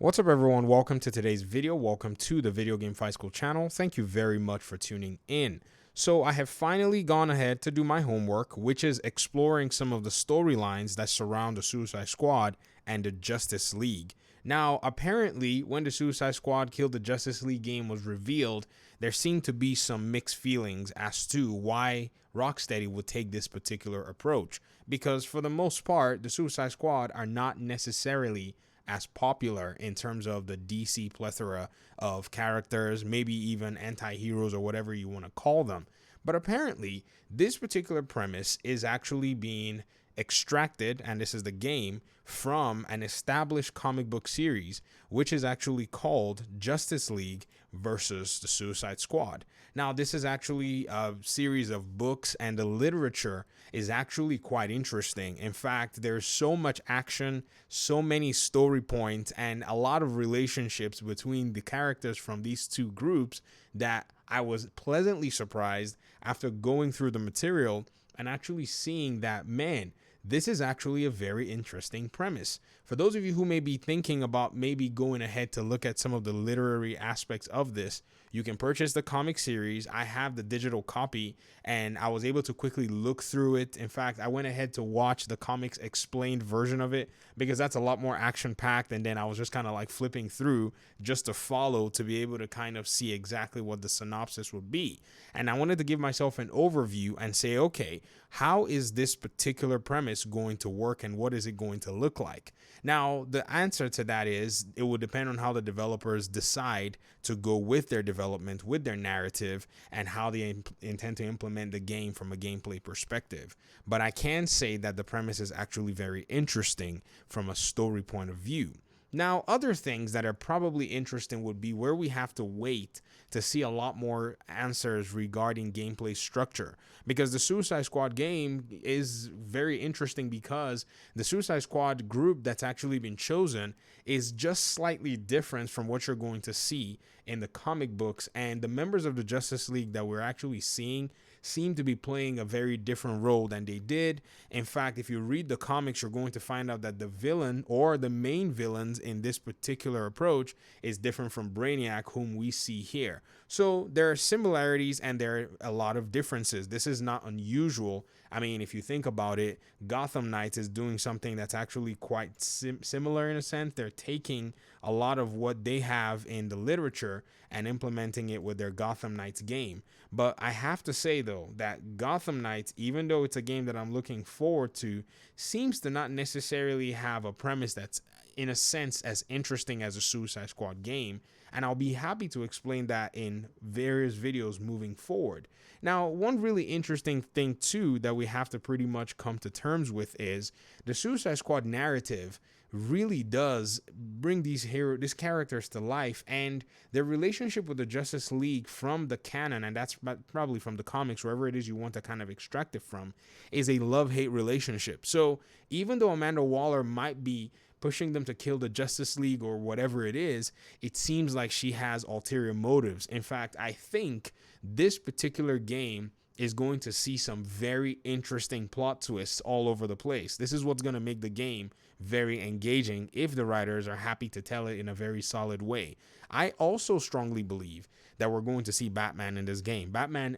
What's up, everyone? Welcome to today's video. Welcome to the Video Game Fight School channel. Thank you very much for tuning in. So I have finally gone ahead to do my homework, which is exploring some of the storylines that surround the Suicide Squad and the Justice League. Now, apparently, when the Suicide Squad Killed the Justice League game was revealed, there seemed to be some mixed feelings as to why Rocksteady would take this particular approach. Because for the most part, the Suicide Squad are not necessarily as popular in terms of the DC plethora of characters, maybe even anti-heroes or whatever you want to call them. But apparently, this particular premise is actually being extracted, and this is the game, from an established comic book series, which is actually called Justice League versus the Suicide Squad. Now, this is actually a series of books, and the literature is actually quite interesting. In fact, there's so much action, so many story points, and a lot of relationships between the characters from these two groups that I was pleasantly surprised after going through the material and actually seeing that, man, this is actually a very interesting premise. For those of you who may be thinking about maybe going ahead to look at some of the literary aspects of this, you can purchase the comic series. I have the digital copy and I was able to quickly look through it. In fact, I went ahead to watch the comics explained version of it because that's a lot more action packed. And then I was just kind of like flipping through just to follow to be able to kind of see exactly what the synopsis would be. And I wanted to give myself an overview and say, okay, how is this particular premise going to work and what is it going to look like? Now, the answer to that is it will depend on how the developers decide to go with their development, with their narrative, and how they intend to implement the game from a gameplay perspective. But I can say that the premise is actually very interesting from a story point of view. Now, other things that are probably interesting would be where we have to wait to see a lot more answers regarding gameplay structure, because the Suicide Squad game is very interesting because the Suicide Squad group that's actually been chosen is just slightly different from what you're going to see in the comic books, and the members of the Justice League that we're actually seeing seem to be playing a very different role than they did. In fact, if you read the comics, you're going to find out that the villain or the main villains in this particular approach is different from Brainiac, whom we see here. So there are similarities and there are a lot of differences. This is not unusual. I mean, if you think about it, Gotham Knights is doing something that's actually quite similar in a sense. They're taking a lot of what they have in the literature and implementing it with their Gotham Knights game. But I have to say, though, that Gotham Knights, even though it's a game that I'm looking forward to, seems to not necessarily have a premise that's, in a sense, as interesting as a Suicide Squad game. And I'll be happy to explain that in various videos moving forward. Now, one really interesting thing, too, that we have to pretty much come to terms with is the Suicide Squad narrative really does bring these characters to life, and their relationship with the Justice League from the canon, and that's probably from the comics, wherever it is you want to kind of extract it from, is a love-hate relationship. So even though Amanda Waller might be pushing them to kill the Justice League or whatever it is, it seems like she has ulterior motives. In fact, I think this particular game is going to see some very interesting plot twists all over the place. This is what's going to make the game very engaging if the writers are happy to tell it in a very solid way. I also strongly believe that we're going to see Batman in this game. Batman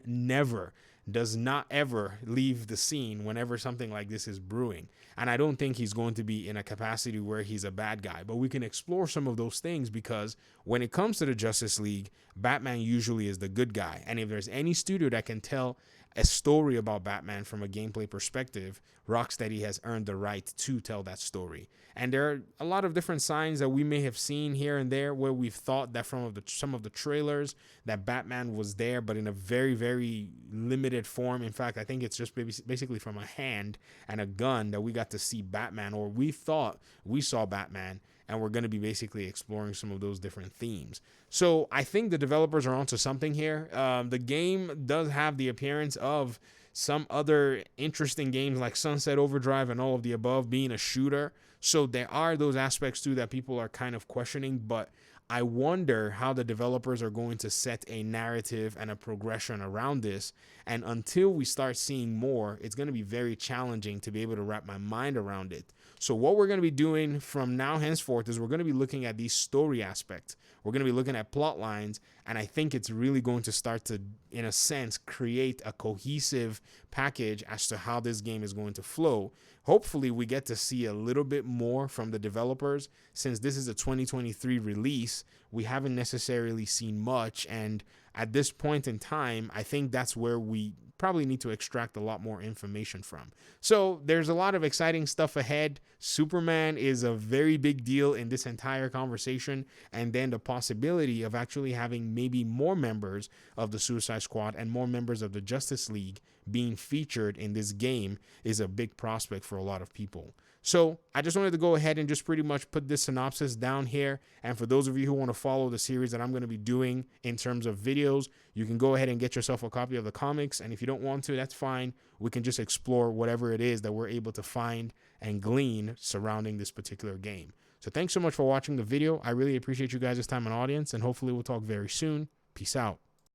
does not ever leave the scene whenever something like this is brewing. And I don't think he's going to be in a capacity where he's a bad guy. But we can explore some of those things because when it comes to the Justice League, Batman usually is the good guy. And if there's any studio that can tell a story about Batman from a gameplay perspective, Rocksteady has earned the right to tell that story. And there are a lot of different signs that we may have seen here and there where we've thought that from some of the trailers that Batman was there, but in a very, very limited form. In fact, I think it's just basically from a hand and a gun that we got to see Batman, or we thought we saw Batman, and we're going to be basically exploring some of those different themes. So I think the developers are onto something here. The game does have the appearance of some other interesting games like Sunset Overdrive and all of the above being a shooter. So there are those aspects too that people are kind of questioning, but I wonder how the developers are going to set a narrative and a progression around this. And until we start seeing more, it's going to be very challenging to be able to wrap my mind around it. So what we're going to be doing from now henceforth is we're going to be looking at these story aspects. We're going to be looking at plot lines, and I think it's really going to start to, in a sense, create a cohesive package as to how this game is going to flow. Hopefully we get to see a little bit more from the developers. Since this is a 2023 release, we haven't necessarily seen much, and at this point in time, I think that's where we probably need to extract a lot more information from. So there's a lot of exciting stuff ahead. Superman is a very big deal in this entire conversation, and then the possibility of actually having maybe more members of the Suicide Squad and more members of the Justice League being featured in this game is a big prospect for a lot of people. So I just wanted to go ahead and just pretty much put this synopsis down here. And for those of you who want to follow the series that I'm going to be doing in terms of videos, you can go ahead and get yourself a copy of the comics. And if you don't want to, that's fine. We can just explore whatever it is that we're able to find and glean surrounding this particular game. So thanks so much for watching the video. I really appreciate you guys' time and audience, and hopefully we'll talk very soon. Peace out.